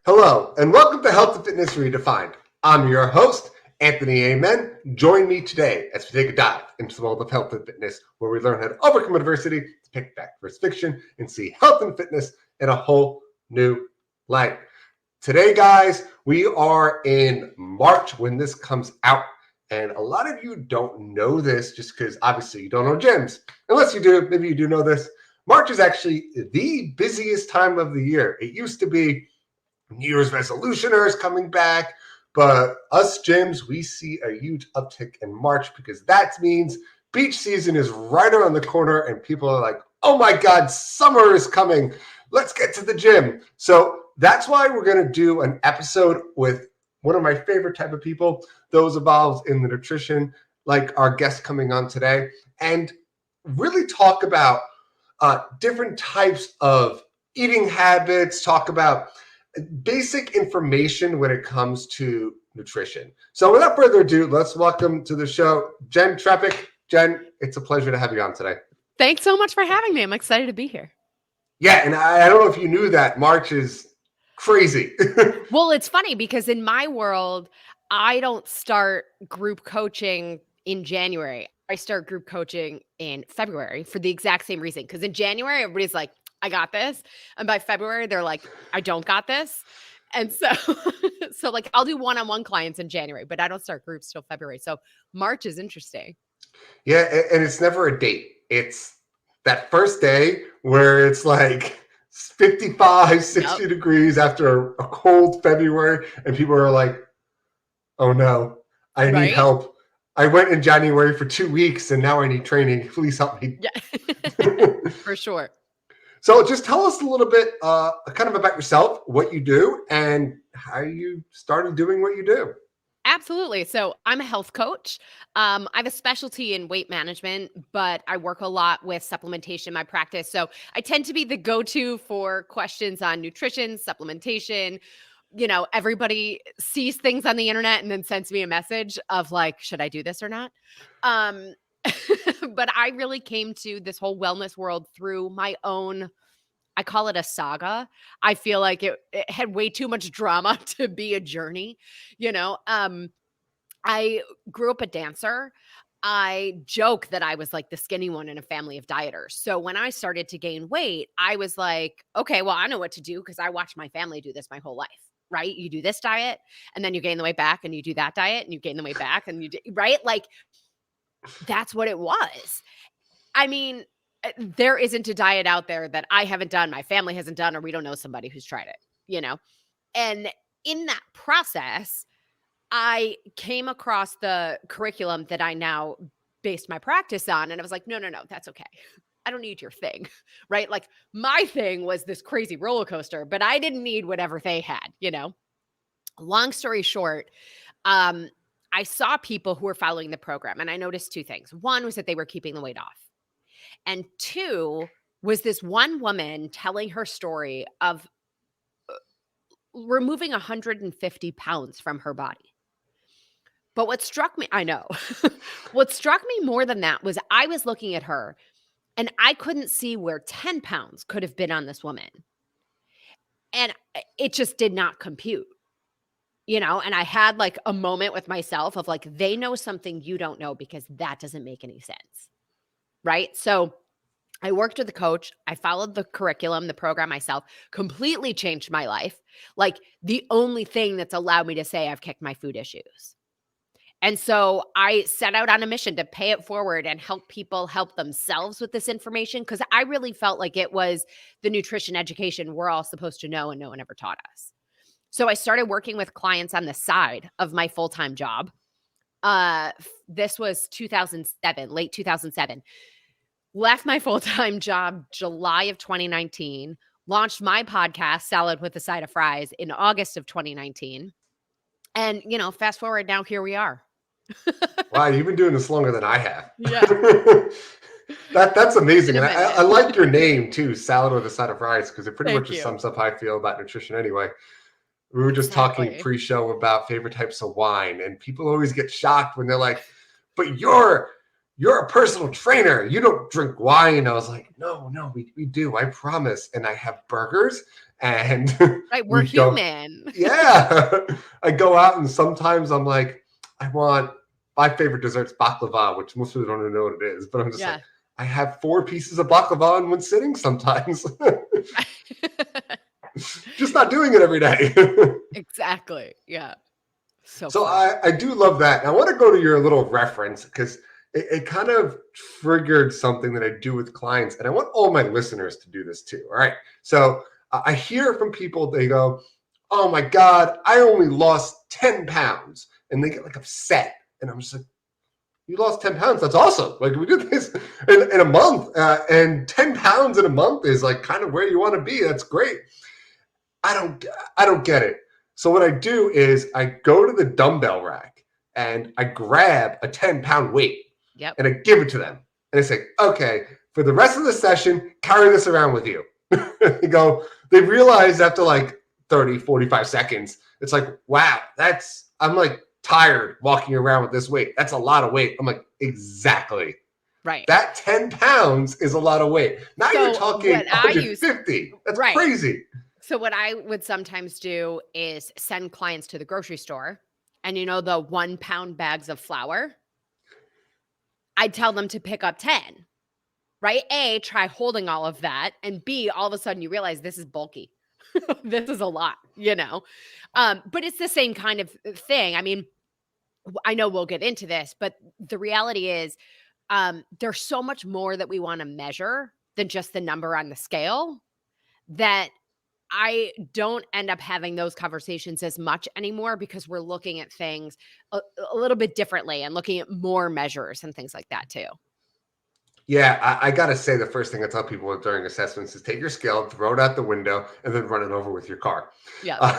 Hello, and welcome to Health and Fitness Redefined. I'm your host, Anthony Amen. Join me today as we take a dive into the world of health and fitness, where we learn how to overcome adversity, to pick back versus fiction, and see health and fitness in a whole new light. Today, guys, we are in March when this comes out. And a lot of you don't know this just because obviously you don't know gyms. Unless you do, maybe you do know this. March is actually the busiest time of the year. It used to be New Year's resolutioners coming back, but us gyms, we see a huge uptick in March because that means beach season is right around the corner and people are like, oh my God, summer is coming. Let's get to the gym. So that's why we're going to do an episode with one of my favorite type of people, those involved in the nutrition, like our guest coming on today, and really talk about different types of eating habits, talk about basic information when it comes to nutrition. So without further ado, let's welcome to the show, Jenn Trepeck. Jenn, it's a pleasure to have you on today. Thanks so much for having me. I'm excited to be here. Yeah, and I don't know if you knew that March is crazy. Well, it's funny because in my world, I don't start group coaching in January. I start group coaching in February for the exact same reason. Because in January, everybody's like, I got this. And by February, they're like, I don't got this. And so, like I'll do one-on-one clients in January, but I don't start groups till February. So March is interesting. Yeah, and it's never a date. It's that first day where it's like 55, 60 degrees after a cold February, and people are like, oh no, I need help. I went in January for 2 weeks and now I need training. Please help me. Yeah, for sure. So just tell us a little bit kind of about yourself, what you do, and how you started doing what you do. Absolutely. So I'm a health coach. I have a specialty in weight management, but I work a lot with supplementation in my practice. So I tend to be the go-to for questions on nutrition, supplementation. You know, everybody sees things on the internet and then sends me a message of like, should I do this or not? But I really came to this whole wellness world through my own, I call it a saga. I feel like it had way too much drama to be a journey. You know, I grew up a dancer. I joke that I was like the skinny one in a family of dieters. So when I started to gain weight, I was like, okay, well, I know what to do because I watched my family do this my whole life, right? You do this diet and then you gain the weight back, and you do that diet and you gain the weight back, and right? Like that's what it was. I mean, there isn't a diet out there that I haven't done, my family hasn't done, or we don't know somebody who's tried it, you know? And in that process, I came across the curriculum that I now based my practice on. And I was like, no, that's okay. I don't need your thing, right? Like my thing was this crazy roller coaster, but I didn't need whatever they had, you know? Long story short, I saw people who were following the program and I noticed two things. One was that they were keeping the weight off. And two was this one woman telling her story of removing 150 pounds from her body. But what struck me, I know, what struck me more than that was I was looking at her and I couldn't see where 10 pounds could have been on this woman. And it just did not compute, you know? And I had like a moment with myself of like, they know something you don't know because that doesn't make any sense. Right? So I worked with a coach. I followed the curriculum, the program myself, completely changed my life. Like the only thing that's allowed me to say I've kicked my food issues. And so I set out on a mission to pay it forward and help people help themselves with this information because I really felt like it was the nutrition education we're all supposed to know and no one ever taught us. So I started working with clients on the side of my full-time job. This was 2007, late 2007. Left my full-time job July of 2019, launched my podcast, Salad with a Side of Fries, in August of 2019. And, you know, fast forward, now here we are. Wow, you've been doing this longer than I have. Yeah. That's amazing. And I like your name too, Salad with a Side of Fries, because it pretty much just sums up how I feel about nutrition anyway. We were just talking pre-show about favorite types of wine, and people always get shocked when they're like, but you're you're a personal trainer. You don't drink wine. I was like, no, we do. I promise. And I have burgers and Right. We're we go, human. yeah. I go out and sometimes I'm like, I want my favorite dessert's baklava, which most people don't even know what it is. But I'm just like, I have 4 pieces of baklava in one sitting sometimes. Just not doing it every day. Exactly. Yeah. So funny. I do love that. And I want to go to your little reference because it kind of triggered something that I do with clients. And I want all my listeners to do this too. All right. So I hear from people, they go, oh my God, I only lost 10 pounds. And they get like upset. And I'm just like, you lost 10 pounds. That's awesome. Like we did this in a month. And 10 pounds in a month is like kind of where you want to be. That's great. I don't get it. So what I do is I go to the dumbbell rack and I grab a 10-pound weight and I give it to them. And I say, okay, for the rest of the session, carry this around with you. They realize after like 30, 45 seconds, it's like, wow, I'm like tired walking around with this weight. That's a lot of weight. I'm like, exactly. Right. That 10 pounds is a lot of weight. Now you're talking 150. That's crazy. So what I would sometimes do is send clients to the grocery store and the 1 pound bags of flour. I'd tell them to pick up 10, right? A, try holding all of that. And B, all of a sudden you realize this is bulky. This is a lot, but it's the same kind of thing. I mean, I know we'll get into this, but the reality is there's so much more that we want to measure than just the number on the scale that I don't end up having those conversations as much anymore because we're looking at things a little bit differently and looking at more measures and things like that too. Yeah, I got to say the first thing I tell people during assessments is take your scale, throw it out the window, and then run it over with your car. Yeah.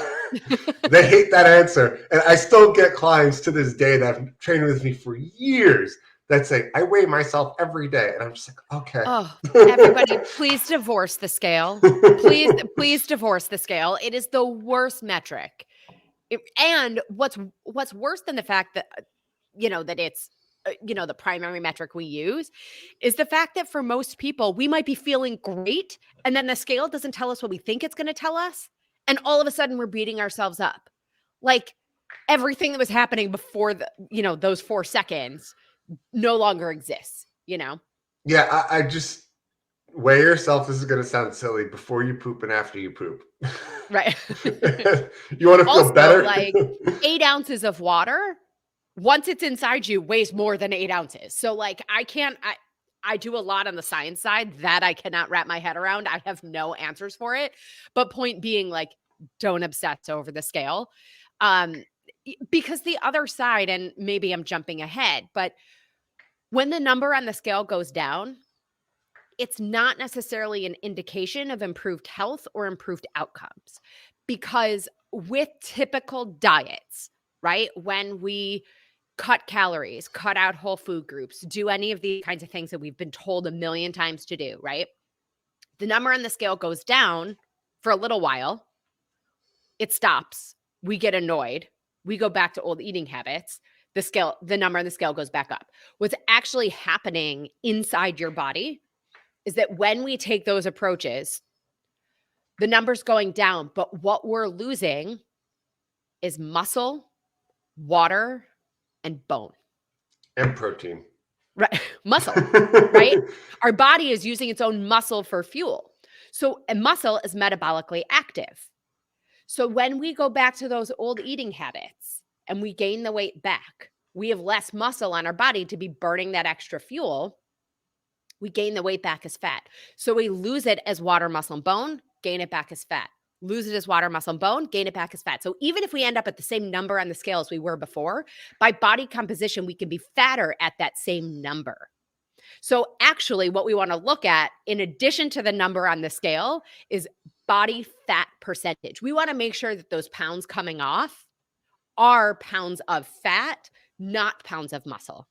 They hate that answer. And I still get clients to this day that have trained with me for years that say, I weigh myself every day. And I'm just like, okay. Oh, everybody, please divorce the scale. Please divorce the scale. It is the worst metric. And what's worse than the fact that, that it's, the primary metric we use is the fact that for most people, we might be feeling great. And then the scale doesn't tell us what we think it's going to tell us. And all of a sudden we're beating ourselves up. Like everything that was happening before those 4 seconds no longer exists, Yeah, I just weigh yourself. This is going to sound silly before you poop and after you poop. Right. You want to feel better? Like 8 ounces of water, once it's inside you, weighs more than 8 ounces. So like I do a lot on the science side that I cannot wrap my head around. I have no answers for it. But point being, like, don't obsess over the scale. Because the other side, and maybe I'm jumping ahead, but when the number on the scale goes down, it's not necessarily an indication of improved health or improved outcomes. Because with typical diets, right, when we cut calories, cut out whole food groups, do any of these kinds of things that we've been told a million times to do, right? The number on the scale goes down for a little while. It stops. We get annoyed. We go back to old eating habits. The number on the scale goes back up. What's actually happening inside your body is that when we take those approaches, the number's going down, but what we're losing is muscle, water, and bone. And protein. Right. Muscle, right? Our body is using its own muscle for fuel. So a muscle is metabolically active. So when we go back to those old eating habits and we gain the weight back, we have less muscle on our body to be burning that extra fuel. We gain the weight back as fat. So we lose it as water, muscle, and bone, gain it back as fat. Lose it as water, muscle, and bone, gain it back as fat. So even if we end up at the same number on the scale as we were before, by body composition, we can be fatter at that same number. So actually what we want to look at, in addition to the number on the scale, is body fat percentage. We want to make sure that those pounds coming off are pounds of fat, not pounds of muscle.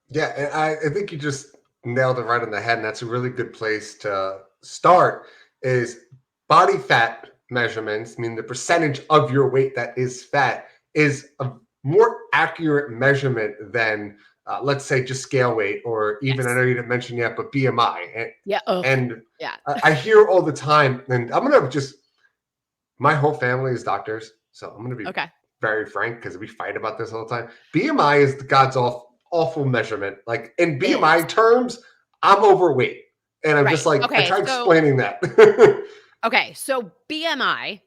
Yeah, and I think you just nailed it right on the head, and that's a really good place to start. Is body fat measurements, I mean the percentage of your weight that is fat, is a more accurate measurement than, let's say, just scale weight, or even, I know you didn't mention yet, but BMI. Yeah. And Yeah. I hear all the time, and I'm going to just, my whole family is doctors. So I'm going to be Okay. very frank, because we fight about this all the time. BMI is the God's awful measurement. Like, in BMI Is. terms, I'm overweight. And I'm just Right. like, I Okay. try So, explaining that. okay. So BMI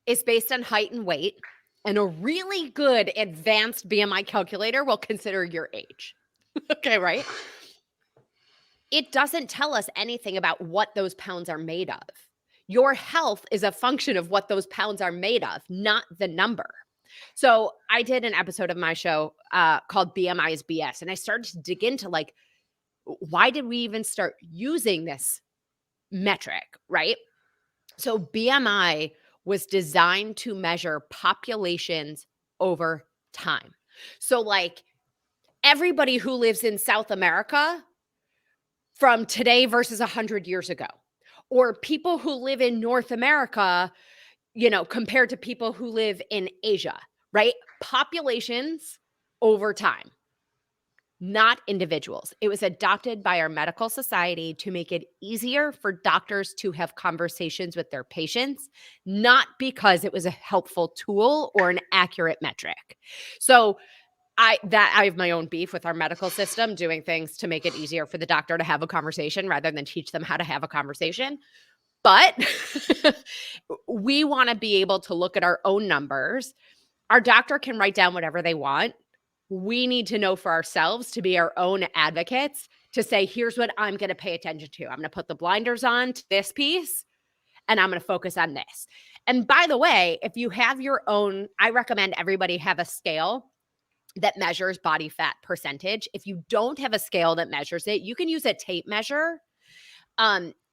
is based on height and weight, and a really good advanced BMI calculator will consider your age. Okay. Right. It doesn't tell us anything about what those pounds are made of. Your health is a function of what those pounds are made of, not the number. So I did an episode of my show called BMI is BS. And I started to dig into like, why did we even start using this metric, right? So BMI was designed to measure populations over time. So like everybody who lives in South America from today versus 100 years ago, or people who live in North America, compared to people who live in Asia, right? Populations over time, not individuals. It was adopted by our medical society to make it easier for doctors to have conversations with their patients, not because it was a helpful tool or an accurate metric. So I have my own beef with our medical system doing things to make it easier for the doctor to have a conversation rather than teach them how to have a conversation. But we want to be able to look at our own numbers. Our doctor can write down whatever they want. We need to know for ourselves to be our own advocates, to say, here's what I'm going to pay attention to. I'm going to put the blinders on to this piece, and I'm going to focus on this. And by the way, if you have your own, I recommend everybody have a scale that measures body fat percentage. If you don't have a scale that measures it, you can use a tape measure.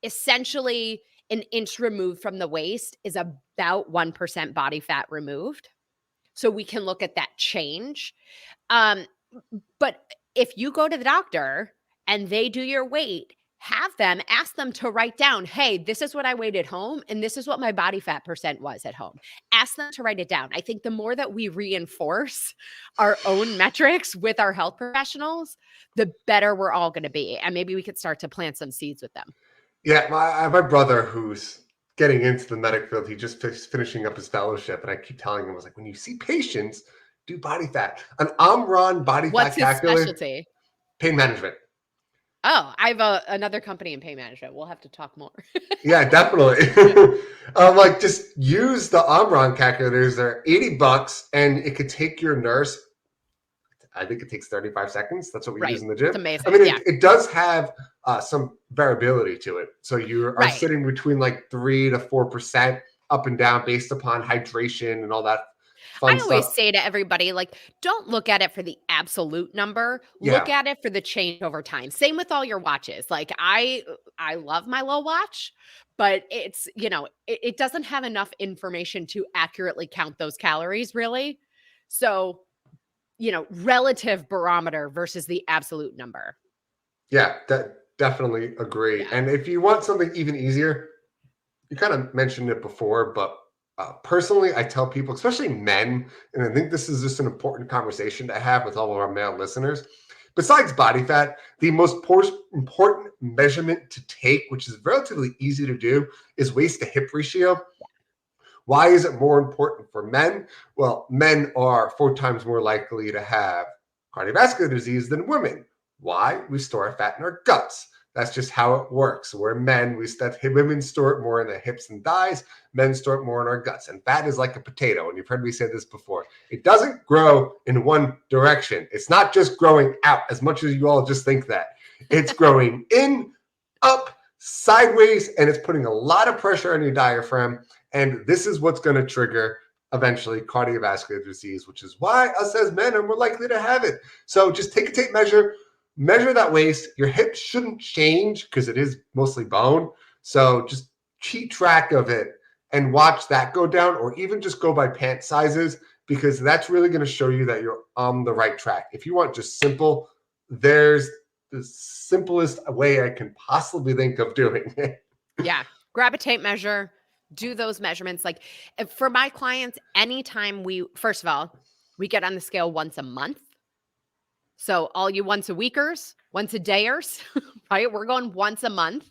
Essentially, an inch removed from the waist is about 1% body fat removed. So we can look at that change. But if you go to the doctor and they do your weight, ask them to write down, hey, this is what I weighed at home, and this is what my body fat percent was at home. Ask them to write it down. I think the more that we reinforce our own metrics with our health professionals, the better we're all going to be. And maybe we could start to plant some seeds with them. Yeah, my brother, who's getting into the medic field, he just finishing up his fellowship, and I keep telling him, I was like, when you see patients, do body fat. An Omron body What's fat his calculator, specialty? pain management. Oh, I have another company in pain management. We'll have to talk more. Yeah, definitely. Like, just use the Omron calculators. They're $80, and it could take your nurse, I think it takes 35 seconds. That's what we use in the gym. It's amazing. I mean, Yeah. it does have some variability to it. So you are Right. sitting between like 3 to 4% up and down based upon hydration and all that fun I always stuff. say to everybody, like, don't look at it for the absolute number. Look Yeah. at it for the change over time. Same with all your watches. Like I love my low watch, but it's, it doesn't have enough information to accurately count those calories, really. So, relative barometer versus the absolute number. Yeah, definitely agree. Yeah. And if you want something even easier, you kind of mentioned it before, but personally, I tell people, especially men, and I think this is just an important conversation to have with all of our male listeners. Besides body fat, the most important measurement to take, which is relatively easy to do, is waist to hip ratio. Why is it more important for men? Well, men are 4 times more likely to have cardiovascular disease than women. Why? We store our fat in our guts. That's just how it works. We're men, women store it more in the hips and thighs, men store it more in our guts. And fat is like a potato. And you've heard me say this before. It doesn't grow in one direction. It's not just growing out, as much as you all just think that. It's growing in, up, sideways, and it's putting a lot of pressure on your diaphragm. And this is what's going to trigger eventually cardiovascular disease, which is why us as men are more likely to have it. So just take a tape measure, measure that waist. Your hips shouldn't change because it is mostly bone. So just keep track of it and watch that go down, or even just go by pant sizes, because that's really going to show you that you're on the right track. If you want just simple, there's the simplest way I can possibly think of doing it. Yeah. Grab a tape measure, do those measurements. Like for my clients, anytime first of all, We get on the scale once a month. So all you once a weekers, once a dayers, right? We're going once a month.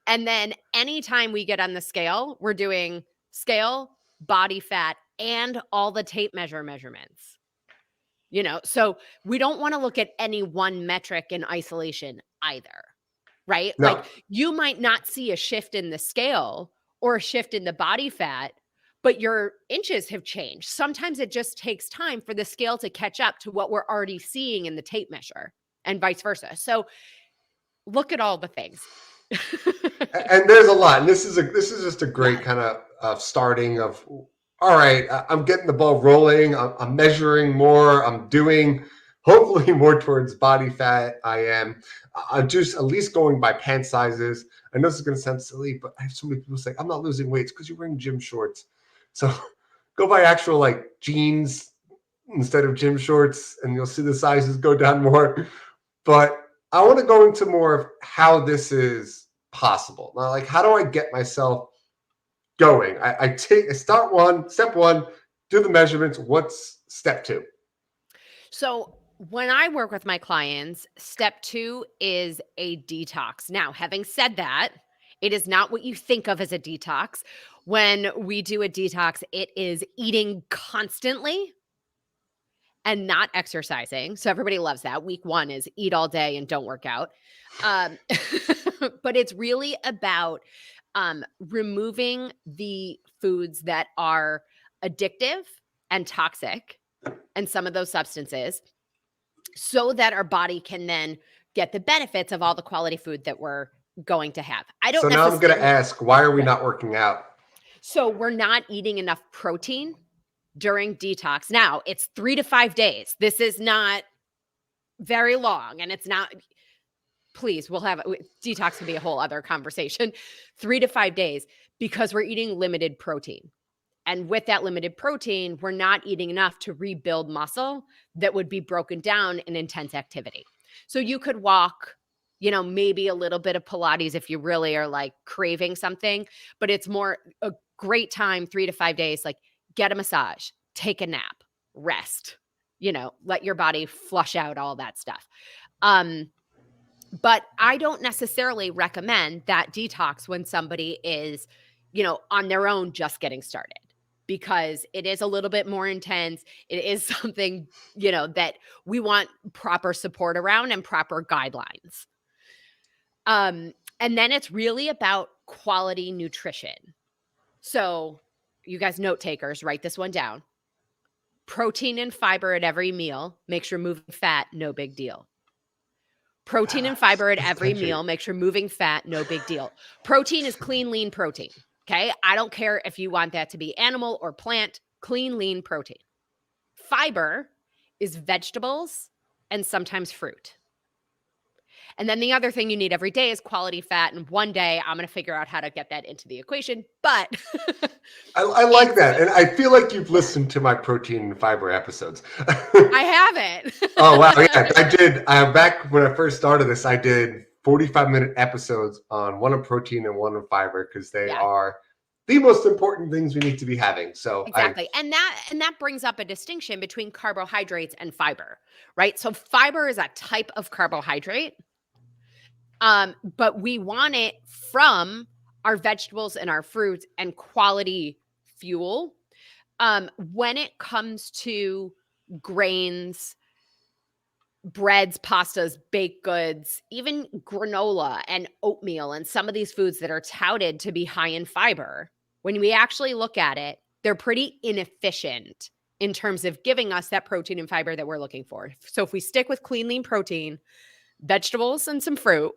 And then anytime we get on the scale, we're doing scale, body fat, and all the tape measurements. So we don't want to look at any one metric in isolation either, right? No. Like you might not see a shift in the scale or a shift in the body fat, but your inches have changed. Sometimes it just takes time for the scale to catch up to what we're already seeing in the tape measure and vice versa. So look at all the things. And there's a lot. And this is just a great Yeah. kind of starting of, all right, I'm getting the ball rolling. I'm measuring more. I'm doing hopefully more towards body fat. I'm just at least going by pant sizes. I know this is going to sound silly, but I have so many people say, I'm not losing weight. It's because you're wearing gym shorts. So go by actual like jeans instead of gym shorts, and you'll see the sizes go down more. But I want to go into more of how this is possible. Now, like, how do I get myself going? I step one, do the measurements. What's step two? So when I work with my clients, step 2 is a detox. Now, having said that, it is not what you think of as a detox. When we do a detox, it is eating constantly and not exercising. So everybody loves that. Week 1 is eat all day and don't work out. Um, but it's really about removing the foods that are addictive and toxic and some of those substances so that our body can then get the benefits of all the quality food that we're going to have. I So don't now I'm going to necessarily. ask, why are we Yeah. not working out? So we're not eating enough protein during detox. Now, it's 3 to 5 days. This is not very long, and it's not. Please, detox can be a whole other conversation. 3 to 5 days because we're eating limited protein. And with that limited protein, we're not eating enough to rebuild muscle that would be broken down in intense activity. So you could walk, maybe a little bit of Pilates if you really are like craving something, but it's more a great time, 3 to 5 days, like get a massage, take a nap, rest, let your body flush out all that stuff. But I don't necessarily recommend that detox when somebody is, on their own just getting started because it is a little bit more intense. It is something, that we want proper support around and proper guidelines. And then it's really about quality nutrition. So you guys note takers, write this one down. Protein and fiber at every meal makes your moving fat no big deal. Protein and fiber at It's every catchy. meal makes your moving fat no big deal. Protein is clean, lean protein. Okay. I don't care if you want that to be animal or plant, clean, lean protein. Fiber is vegetables and sometimes fruit. And then the other thing you need every day is quality fat. And one day I'm going to figure out how to get that into the equation. But I like that. And I feel like you've listened to my protein and fiber episodes. I haven't. Oh, wow. Yeah, I did. Back when I first started this, I did 45-minute episodes on one of protein and one of fiber because they Yeah. are the most important things we need to be having. So Exactly. And that brings up a distinction between carbohydrates and fiber, right? So fiber is a type of carbohydrate. But we want it from our vegetables and our fruits and quality fuel. When it comes to grains, breads, pastas, baked goods, even granola and oatmeal and some of these foods that are touted to be high in fiber, when we actually look at it, they're pretty inefficient in terms of giving us that protein and fiber that we're looking for. So if we stick with clean, lean protein, vegetables, and some fruit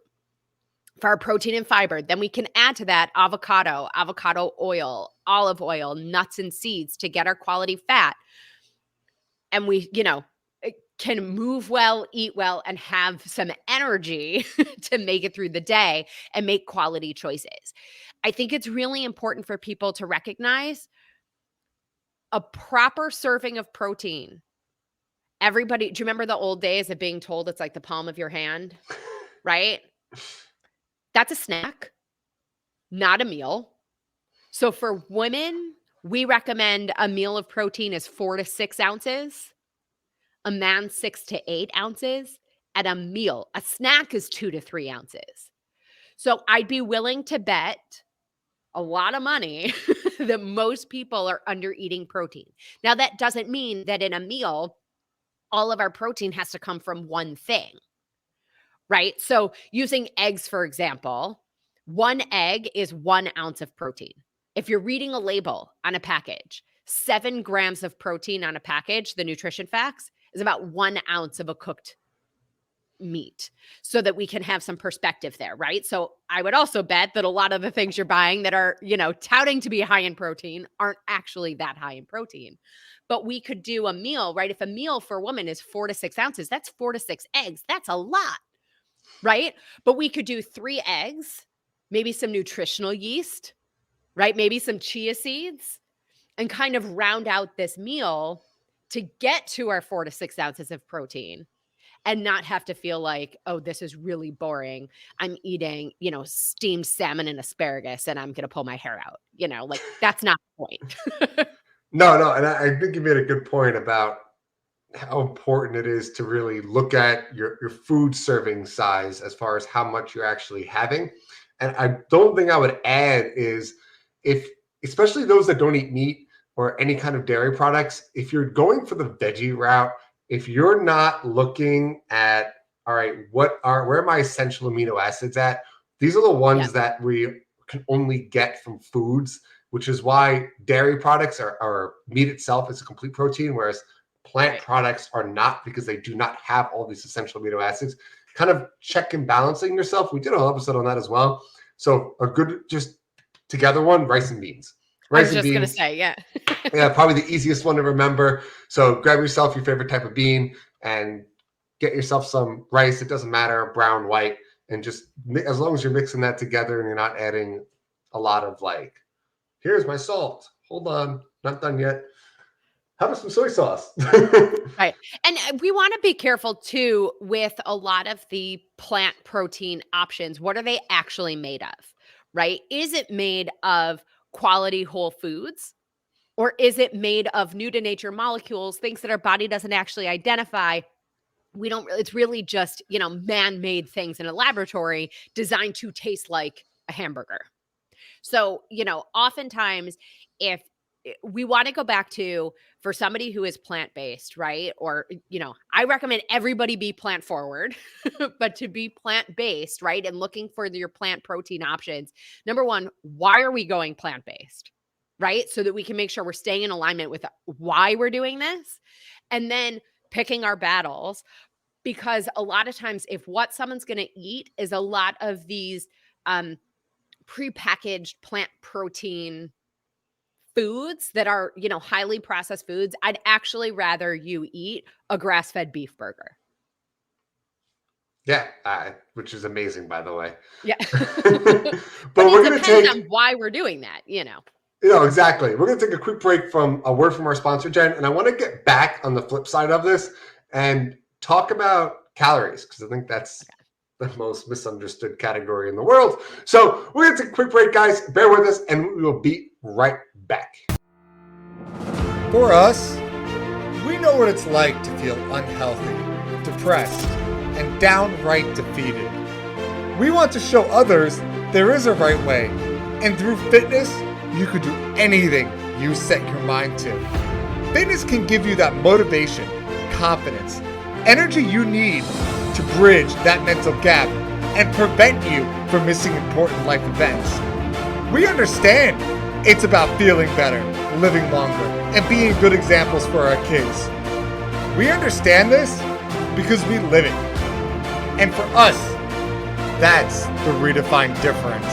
for our protein and fiber, then we can add to that avocado oil, olive oil, nuts and seeds to get our quality fat. And we, can move well, eat well, and have some energy to make it through the day and make quality choices. I think it's really important for people to recognize a proper serving of protein. Everybody, do you remember the old days of being told it's like the palm of your hand, right? That's a snack, not a meal. So for women We recommend a meal of protein is 4 to 6 ounces, a man 6 to 8 ounces, and a snack is 2 to 3 ounces. So I'd be willing to bet a lot of money that most people are under eating protein. Now, that doesn't mean that in a meal, all of our protein has to come from one thing, right? So using eggs, for example, one egg is 1 ounce of protein. If you're reading a label on a package, 7 grams of protein on a package, the nutrition facts, is about 1 ounce of a cooked meat, so that we can have some perspective there, right? So I would also bet that a lot of the things you're buying that are, touting to be high in protein aren't actually that high in protein. But we could do a meal, right? If a meal for a woman is 4 to 6 ounces, that's 4 to 6 eggs. That's a lot, right? But we could do 3 eggs, maybe some nutritional yeast, right? Maybe some chia seeds, and kind of round out this meal to get to our 4 to 6 ounces of protein and not have to feel like, oh, this is really boring. I'm eating, steamed salmon and asparagus and I'm going to pull my hair out. Like that's not the point. No, and I think you made a good point about how important it is to really look at your food serving size as far as how much you're actually having. And I don't think I would add is especially those that don't eat meat or any kind of dairy products, if you're going for the veggie route, if you're not looking at, all right, where are my essential amino acids at? These are the ones that we can only get from foods, which is why dairy products or meat itself is a complete protein, whereas plant products are not, because they do not have all these essential amino acids. Kind of check and balancing yourself. We did a whole episode on that as well. So a good, just together one, rice and beans. I was just going to say, yeah. Yeah, probably the easiest one to remember. So grab yourself your favorite type of bean and get yourself some rice. It doesn't matter, brown, white, and just as long as you're mixing that together and you're not adding a lot of like, here's my salt. Hold on, not done yet. How about some soy sauce? Right. And we want to be careful too with a lot of the plant protein options. What are they actually made of? Right? Is it made of quality whole foods? Or is it made of new to nature molecules, things that our body doesn't actually identify? It's really just, man-made things in a laboratory designed to taste like a hamburger. So, oftentimes if we want to go back to, for somebody who is plant-based, right? Or, I recommend everybody be plant forward, but to be plant-based, right? And looking for your plant protein options. Number one, why are we going plant-based? Right? So that we can make sure we're staying in alignment with why we're doing this, and then picking our battles. Because a lot of times, if what someone's going to eat is a lot of these prepackaged plant protein foods that are, highly processed foods, I'd actually rather you eat a grass-fed beef burger. Yeah, which is amazing, by the way. Yeah. but we're going to take on why we're doing that, exactly. We're going to take a quick break from a word from our sponsor, Jen, and I want to get back on the flip side of this and talk about calories, because I think that's the most misunderstood category in the world. So we're going to take a quick break, guys. Bear with us, and we will be right back. For us, we know what it's like to feel unhealthy, depressed, and downright defeated. We want to show others there is a right way, and through fitness, you could do anything you set your mind to. Fitness can give you that motivation, confidence, energy you need to bridge that mental gap and prevent you from missing important life events. We understand it's about feeling better, living longer, and being good examples for our kids. We understand this because we live it. And for us, that's the redefined difference.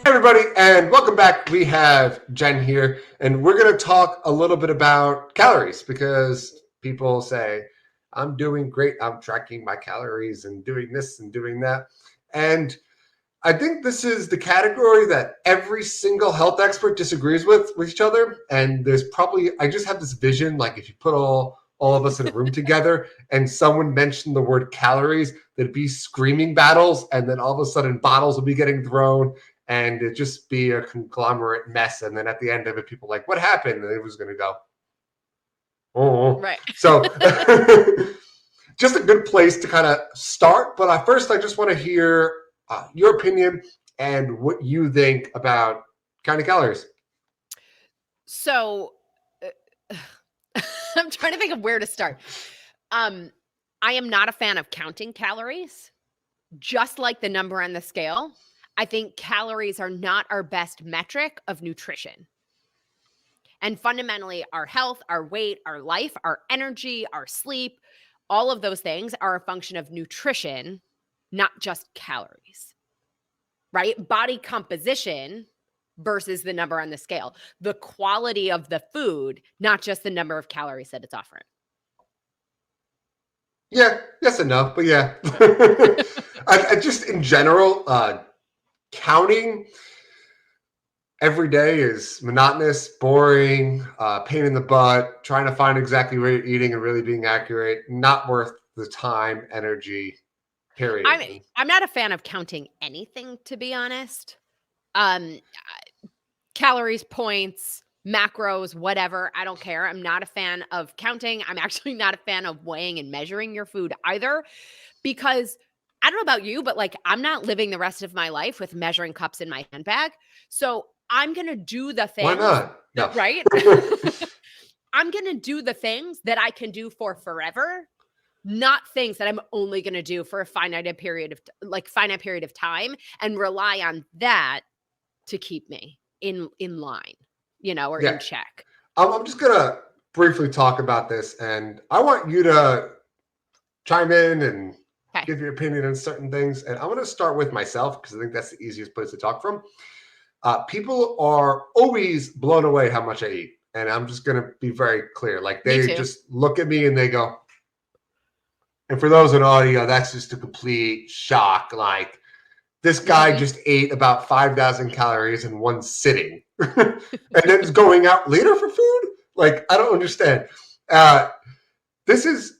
Everybody, and welcome back. We have Jen here, and we're going to talk a little bit about calories, because people say, I'm doing great, I'm tracking my calories and doing this and doing that. And I think this is the category that every single health expert disagrees with each other. And there's probably, I just have this vision, like if you put all all of us in a room together and someone mentioned the word calories, there'd be screaming battles, and then all of a sudden bottles would be getting thrown and it'd just be a conglomerate mess. And then at the end of it, people like, what happened? And it was going to go, oh. Right. So just a good place to kind of start. But first, I just want to hear your opinion and what you think about counting calories. So I'm trying to think of where to start. I am not a fan of counting calories, just like the number on the scale. I think calories are not our best metric of nutrition. And fundamentally, our health, our weight, our life, our energy, our sleep, all of those things are a function of nutrition, not just calories, right? Body composition versus the number on the scale, the quality of the food, not just the number of calories that it's offering. Yeah, yes and no, but yeah. I just in general, counting every day is monotonous, boring, pain in the butt, trying to find exactly what you're eating and really being accurate, not worth the time, energy, period. I'm not a fan of counting anything, to be honest. Calories, points, macros, whatever, I don't care. I'm not a fan of counting. I'm actually not a fan of weighing and measuring your food either, because I don't know about you, but like I'm not living the rest of my life with measuring cups in my handbag. So I'm going to do the things. Why not? No. Right? I'm going to do the things that I can do for forever, not things that I'm only going to do for a finite period of time and rely on that to keep me in line, or in check. I'm just going to briefly talk about this, and I want you to chime in and give your opinion on certain things. And I'm going to start with myself because I think that's the easiest place to talk from. People are always blown away how much I eat. And I'm just going to be very clear. Like they just look at me and they go, and for those in audio, that's just a complete shock. Like this guy just ate about 5,000 calories in one sitting and then is going out later for food. Like, I don't understand. This is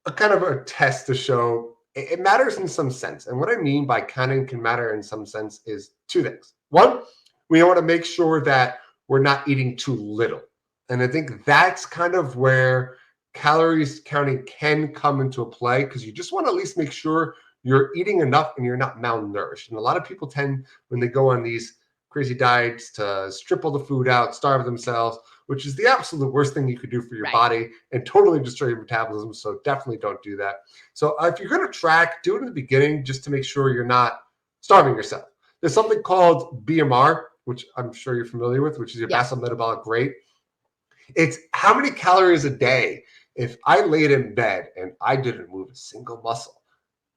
a kind of a test to show it matters in some sense. And what I mean by counting can matter in some sense is two things. One, we want to make sure that we're not eating too little. And I think that's kind of where calories counting can come into play, because you just want to at least make sure you're eating enough and you're not malnourished. And a lot of people tend, when they go on these crazy diets, to strip all the food out, starve themselves, which is the absolute worst thing you could do for your body and totally destroy your metabolism. So definitely don't do that. So if you're going to track, do it in the beginning just to make sure you're not starving yourself. There's something called BMR, which I'm sure you're familiar with, which is your basal metabolic rate. It's how many calories a day. If I laid in bed and I didn't move a single muscle,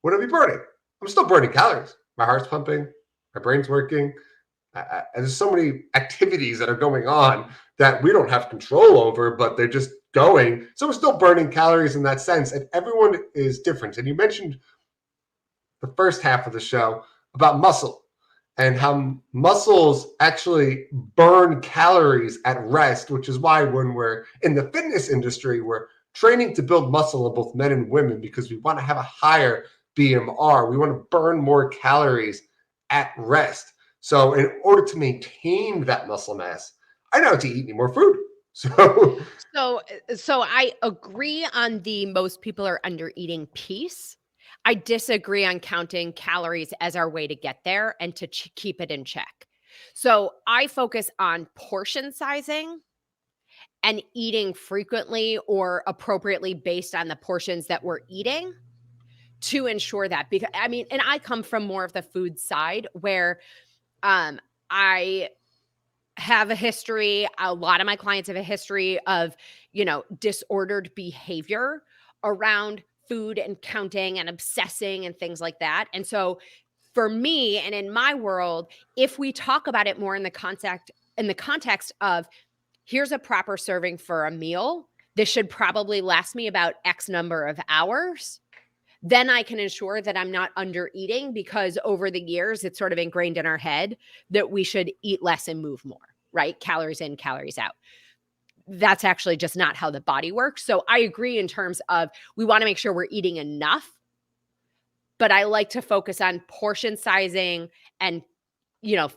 what would I be burning? I'm still burning calories. My heart's pumping, my brain's working. And there's so many activities that are going on that we don't have control over, but they're just going. So we're still burning calories in that sense. And everyone is different. And you mentioned the first half of the show about muscle and how muscles actually burn calories at rest, which is why when we're in the fitness industry, we're training to build muscle in both men and women because we want to have a higher BMR. We want to burn more calories at rest. So in order to maintain that muscle mass, I know to eat more food. So I agree on the most people are under eating piece. I disagree on counting calories as our way to get there and to keep it in check. So I focus on portion sizing and eating frequently or appropriately based on the portions that we're eating to ensure that. Because and I come from more of the food side where I have a history, a lot of my clients have a history of, disordered behavior around food and counting and obsessing and things like that. And so for me and in my world, if we talk about it more in the context of here's a proper serving for a meal, this should probably last me about X number of hours, then I can ensure that I'm not under eating, because over the years, it's sort of ingrained in our head that we should eat less and move more, right? Calories in, calories out. that's actually just not how the body works. So I agree in terms of we want to make sure we're eating enough, but I like to focus on portion sizing and,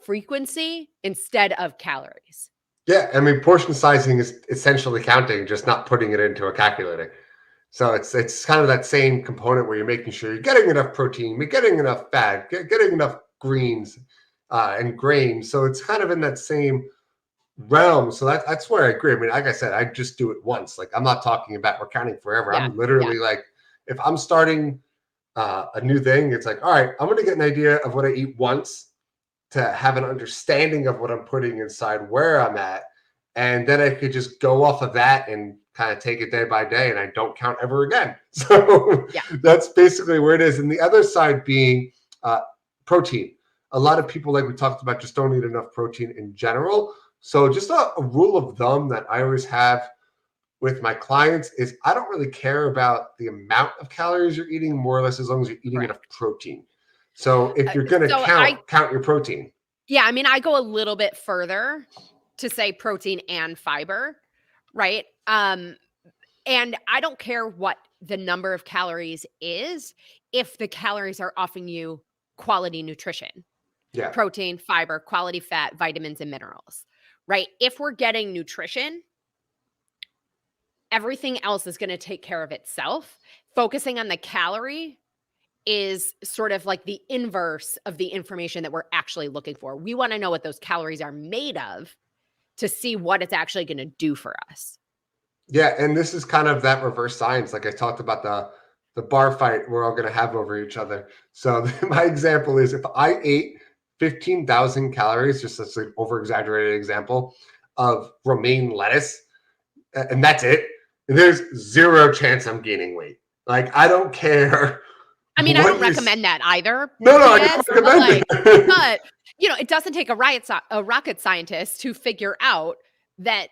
frequency instead of calories. Yeah, I mean, portion sizing is essentially counting, just not putting it into a calculator. So it's kind of that same component where you're making sure you're getting enough protein, you're getting enough fat, getting enough greens and grains. So it's kind of in that same realm. So that's where I agree. I mean, like I said, I just do it once. Like I'm not talking about we're counting forever. Yeah, I'm literally like, if I'm starting a new thing, it's like, all right, I'm going to get an idea of what I eat once to have an understanding of what I'm putting inside, where I'm at. And then I could just go off of that and kind of take it day by day, and I don't count ever again. So that's basically where it is. And the other side being protein. A lot of people, like we talked about, just don't eat enough protein in general. So just a rule of thumb that I always have with my clients is I don't really care about the amount of calories you're eating, more or less, as long as you're eating enough protein. So if you're going to count your protein. Yeah, I mean, I go a little bit further to say protein and fiber, right? And I don't care what the number of calories is if the calories are offering you quality nutrition. Yeah. Protein, fiber, quality fat, vitamins, and minerals, right? If we're getting nutrition, everything else is going to take care of itself. Focusing on the calorie is sort of like the inverse of the information that we're actually looking for. We want to know what those calories are made of to see what it's actually going to do for us. Yeah, and this is kind of that reverse science. Like I talked about the bar fight we're all going to have over each other. So my example is if I ate 15,000 calories, just as an over-exaggerated example, of romaine lettuce, and that's it, there's zero chance I'm gaining weight. Like, I don't care. I mean, I don't recommend that either. No, I don't recommend it. But, it doesn't take a rocket scientist to figure out that,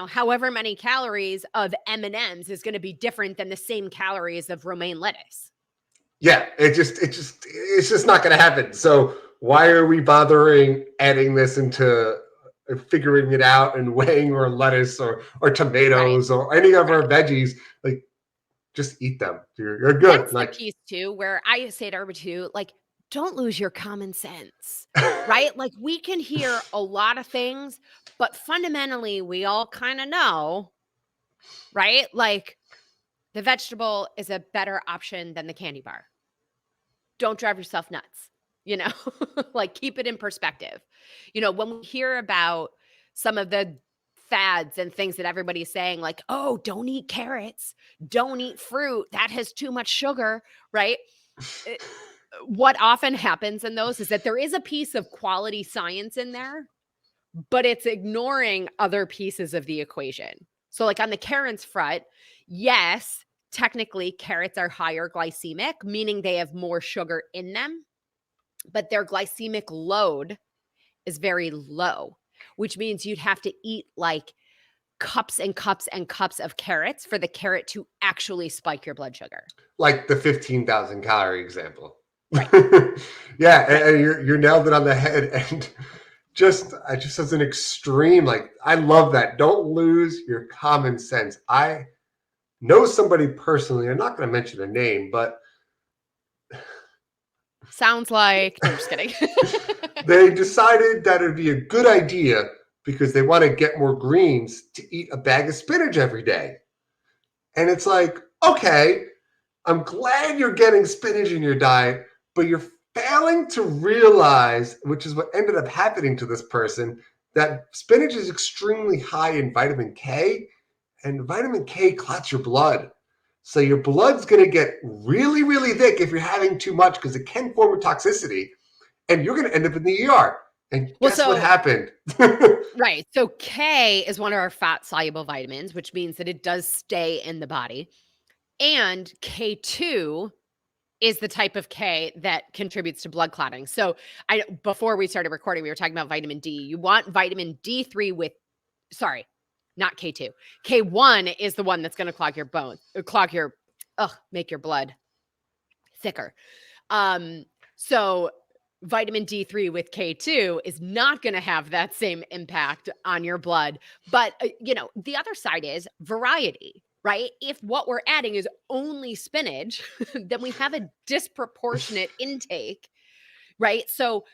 however many calories of M&Ms is going to be different than the same calories of romaine lettuce. Yeah, it's just not going to happen. So why are we bothering adding this into figuring it out and weighing or lettuce or tomatoes or any of our veggies? Like, just eat them. You're good. That's the piece too, where I say to everybody too, like, don't lose your common sense, right? Like, we can hear a lot of things, but fundamentally we all kind of know, right? Like, the vegetable is a better option than the candy bar. Don't drive yourself nuts, like, keep it in perspective. When we hear about some of the fads and things that everybody's saying, like, oh, don't eat carrots, don't eat fruit, that has too much sugar, right? What often happens in those is that there is a piece of quality science in there, but it's ignoring other pieces of the equation. So like on the carrots front, yes, technically carrots are higher glycemic, meaning they have more sugar in them, but their glycemic load is very low, which means you'd have to eat like cups and cups and cups of carrots for the carrot to actually spike your blood sugar. Like the 15,000 calorie example. Right. Yeah, and you're nailed it on the head. And just as an extreme, like, I love that. Don't lose your common sense. I know somebody personally, I'm not going to mention a name, but sounds like, I'm just kidding. They decided that it'd be a good idea because they want to get more greens to eat a bag of spinach every day. And it's like, okay, I'm glad you're getting spinach in your diet, but you're failing to realize, which is what ended up happening to this person, that spinach is extremely high in vitamin K, and vitamin K clots your blood. So your blood's going to get really, really thick if you're having too much because it can form a toxicity, and you're going to end up in the ER. And guess what happened? Right. So K is one of our fat-soluble vitamins, which means that it does stay in the body. And K2 is the type of K that contributes to blood clotting. So before we started recording, we were talking about vitamin D. You want vitamin D3 not K2. K1 is the one that's going to clog your bones, make your blood thicker. So vitamin D3 with K2 is not going to have that same impact on your blood. But, the other side is variety, right? If what we're adding is only spinach, then we have a disproportionate intake, right? So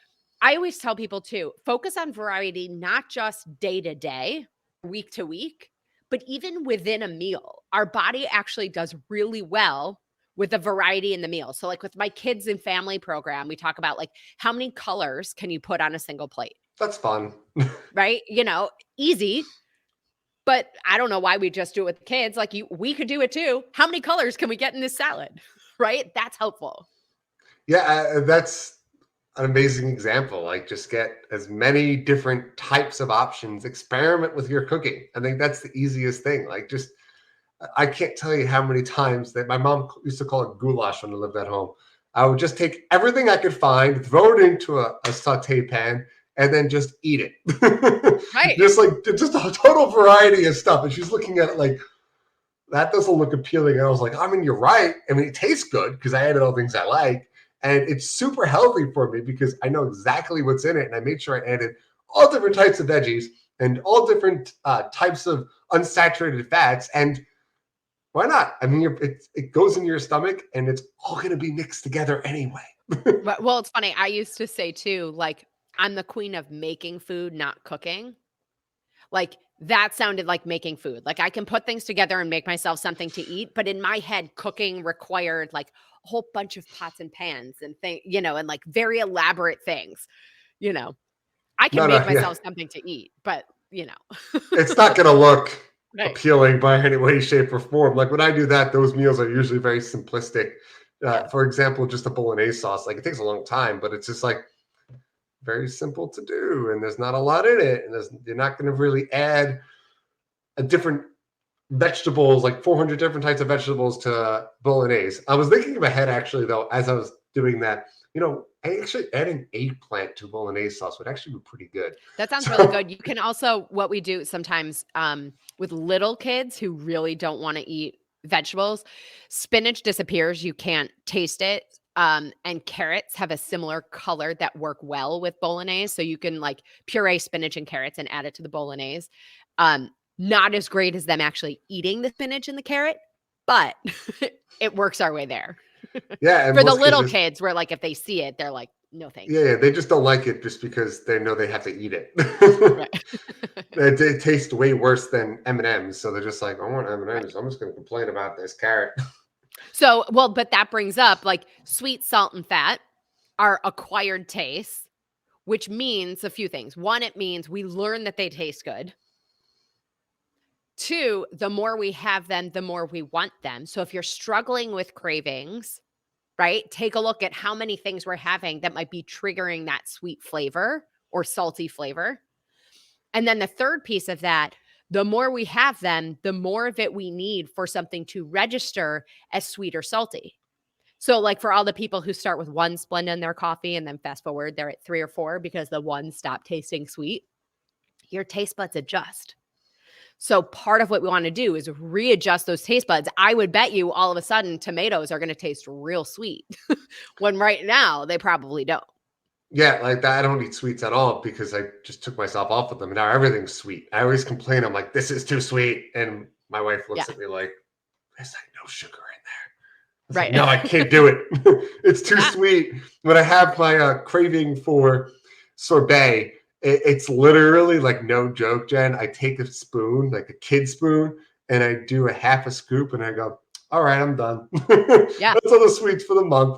I always tell people too, focus on variety, not just day to day, week to week, but even within a meal. Our body actually does really well with the variety in the meal. So like with my kids and family program, we talk about like how many colors can you put on a single plate, That's fun. right? Easy, but I don't know why we just do it with the kids. Like we could do it too. How many colors can we get in this salad? Right? That's helpful. Yeah, that's an amazing example. Like, just get as many different types of options, experiment with your cooking. I think that's the easiest thing. Like, just, I can't tell you how many times that my mom used to call it goulash when I lived at home. I would just take everything I could find, throw it into a saute pan, and then just eat it. Right. just a total variety of stuff. And she's looking at it like, that doesn't look appealing. And I was like, I mean, you're right. I mean, it tastes good because I added all the things I like. And it's super healthy for me because I know exactly what's in it. And I made sure I added all different types of veggies and all different types of unsaturated fats. And why not? I mean, it goes in your stomach and it's all going to be mixed together anyway. Well, it's funny. I used to say too, like, I'm the queen of making food, not cooking. Like, that sounded like making food. Like, I can put things together and make myself something to eat, but in my head, cooking required like a whole bunch of pots and pans and and like very elaborate things. I can make myself something to eat, but It's not going to look right. appealing by any way, shape, or form. Like when I do that, those meals are usually very simplistic. For example, just a bolognese sauce. Like, it takes a long time, but it's just like very simple to do, and there's not a lot in it, and you're not going to really add a different vegetables, like 400 different types of vegetables to bolognese. I was thinking in my head, actually, though, as I was doing that, actually adding eggplant to bolognese sauce would actually be pretty good. That sounds really good. You can also, what we do sometimes with little kids who really don't want to eat vegetables, spinach disappears. You can't taste it. And carrots have a similar color that work well with bolognese. So you can like puree spinach and carrots and add it to the bolognese. Not as great as them actually eating the spinach and the carrot, but it works our way there. Yeah. For the little kids, where like if they see it, they're like, no thanks. Yeah, they just don't like it just because they know they have to eat it. It tastes way worse than M&Ms, so they're just like, I want M&Ms. Right. I'm just going to complain about this carrot. So, but that brings up like sweet, salt, and fat are acquired tastes, which means a few things. One, it means we learn that they taste good. Two, the more we have them, the more we want them. So if you're struggling with cravings, right, take a look at how many things we're having that might be triggering that sweet flavor or salty flavor. And then the third piece of that, the more we have them, the more of it we need for something to register as sweet or salty. So like for all the people who start with one Splenda in their coffee and then fast forward, they're at 3 or 4 because the one stopped tasting sweet, your taste buds adjust. So part of what we want to do is readjust those taste buds. I would bet you all of a sudden tomatoes are going to taste real sweet when right now they probably don't. Yeah, like that. I don't eat sweets at all because I just took myself off of them. And now everything's sweet. I always complain. I'm like, this is too sweet. And my wife looks at me like, there's like no sugar in there. Right. Like, no, I can't do it. It's too sweet. When I have my craving for sorbet, it's literally like, no joke, Jen. I take a spoon, like a kid spoon, and I do a half a scoop and I go, all right, I'm done. Yeah. That's all the sweets for the month.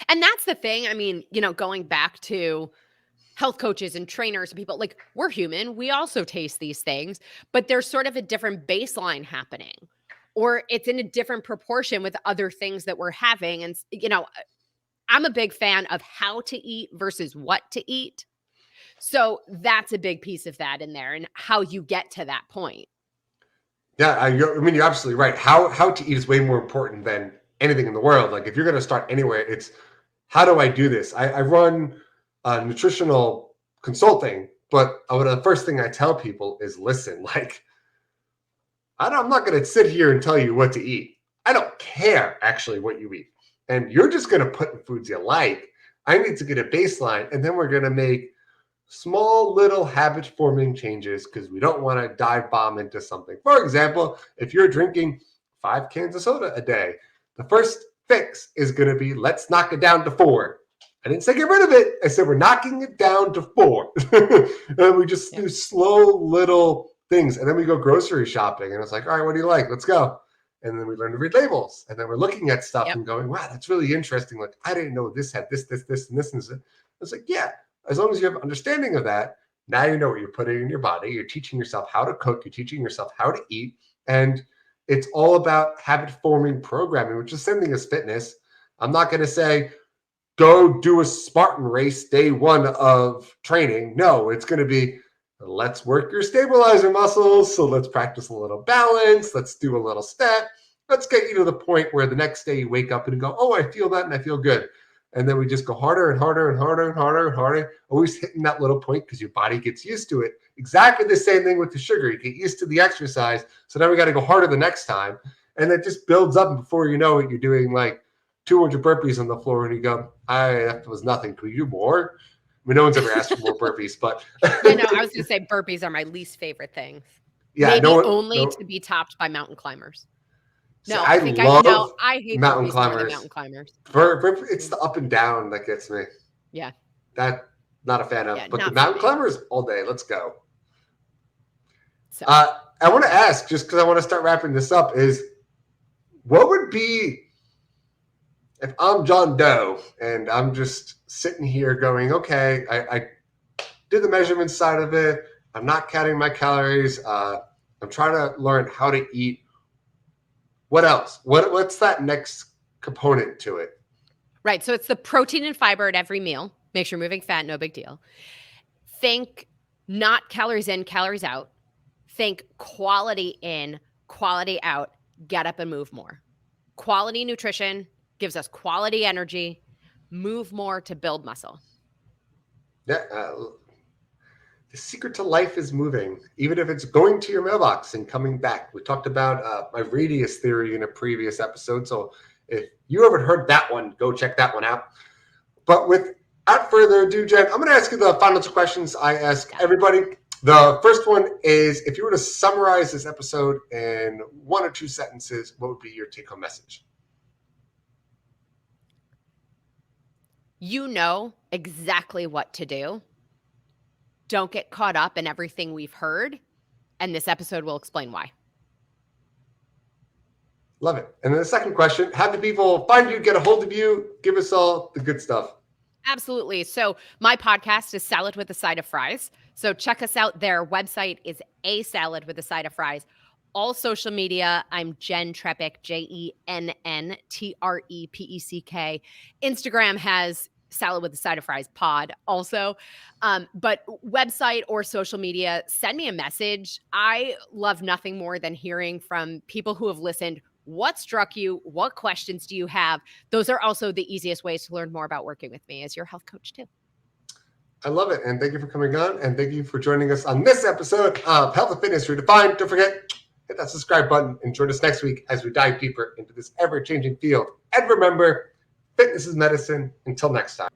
And that's the thing. I mean, going back to health coaches and trainers and people, like, we're human. We also taste these things, but there's sort of a different baseline happening, or it's in a different proportion with other things that we're having. And, I'm a big fan of how to eat versus what to eat. So that's a big piece of that in there and how you get to that point. Yeah, I mean, you're absolutely right. How to eat is way more important than anything in the world. Like, if you're going to start anywhere, it's how do I do this? I run nutritional consulting, but the first thing I tell people is, listen, like, I'm not going to sit here and tell you what to eat. I don't care actually what you eat. And you're just going to put in foods you like. I need to get a baseline, and then we're going to make small little habit forming changes because we don't want to dive bomb into something. For example, if you're drinking 5 cans of soda a day, the first fix is going to be let's knock it down to 4. I didn't say get rid of it. I said we're knocking it down to 4. And we just do slow little things. And then we go grocery shopping. And it's like, all right, what do you like? Let's go. And then we learn to read labels. And then we're looking at stuff and going, wow, that's really interesting. Like, I didn't know this had this, and this, and this. It's like, yeah, as long as you have understanding of that, now you know what you're putting in your body. You're teaching yourself how to cook. You're teaching yourself how to eat. And it's all about habit forming programming, which is same thing as fitness. I'm not going to say, go do a Spartan race day 1 of training. No, it's going to be, let's work your stabilizer muscles. So let's practice a little balance. Let's do a little step. Let's get you to the point where the next day you wake up and go, oh, I feel that and I feel good. And then we just go harder and harder and harder and harder and harder, always hitting that little point because your body gets used to it. Exactly the same thing with the sugar. You get used to the exercise. So now we got to go harder the next time. And it just builds up. And before you know it, you're doing like 200 burpees on the floor. And you go, that was nothing. Could you do more? I mean, no one's ever asked for more burpees, but. I know. I was going to say burpees are my least favorite things. Yeah, Maybe only to be topped by mountain climbers. No, I hate mountain burpees climbers. more than mountain climbers. It's the up and down that gets me. Yeah. That not a fan of. Yeah, but the mountain climbers all day. Let's go. So. I want to ask, just because I want to start wrapping this up, is what would be if I'm John Doe and I'm just sitting here going, okay, I did the measurement side of it. I'm not counting my calories. I'm trying to learn how to eat. What else? What's that next component to it? Right. So it's the protein and fiber at every meal. Make sure you're moving fat, no big deal. Think not calories in, calories out. Think quality in, quality out. Get up and move more. Quality nutrition gives us quality energy. Move more to build muscle. Yeah. The secret to life is moving, even if it's going to your mailbox and coming back. We talked about my radius theory in a previous episode. So if you haven't heard that one, go check that one out. But without further ado, Jen, I'm going to ask you the final 2 questions I ask everybody. The first one is, if you were to summarize this episode in 1 or 2 sentences, what would be your take-home message? You know exactly what to do. Don't get caught up in everything we've heard, and this episode will explain why. Love it. And then the second question, how do people find you, get a hold of you, give us all the good stuff? Absolutely. So my podcast is Salad with a Side of Fries. So check us out. Their website is A Salad with a Side of Fries. All social media, I'm Jenn Trepeck, JennTrepeck. Instagram has Salad with a Side of Fries pod also. But website or social media, send me a message. I love nothing more than hearing from people who have listened. What struck you? What questions do you have? Those are also the easiest ways to learn more about working with me as your health coach too. I love it. And thank you for coming on. And thank you for joining us on this episode of Health and Fitness Redefined. Don't forget, hit that subscribe button and join us next week as we dive deeper into this ever-changing field. And remember, fitness is medicine. Until next time.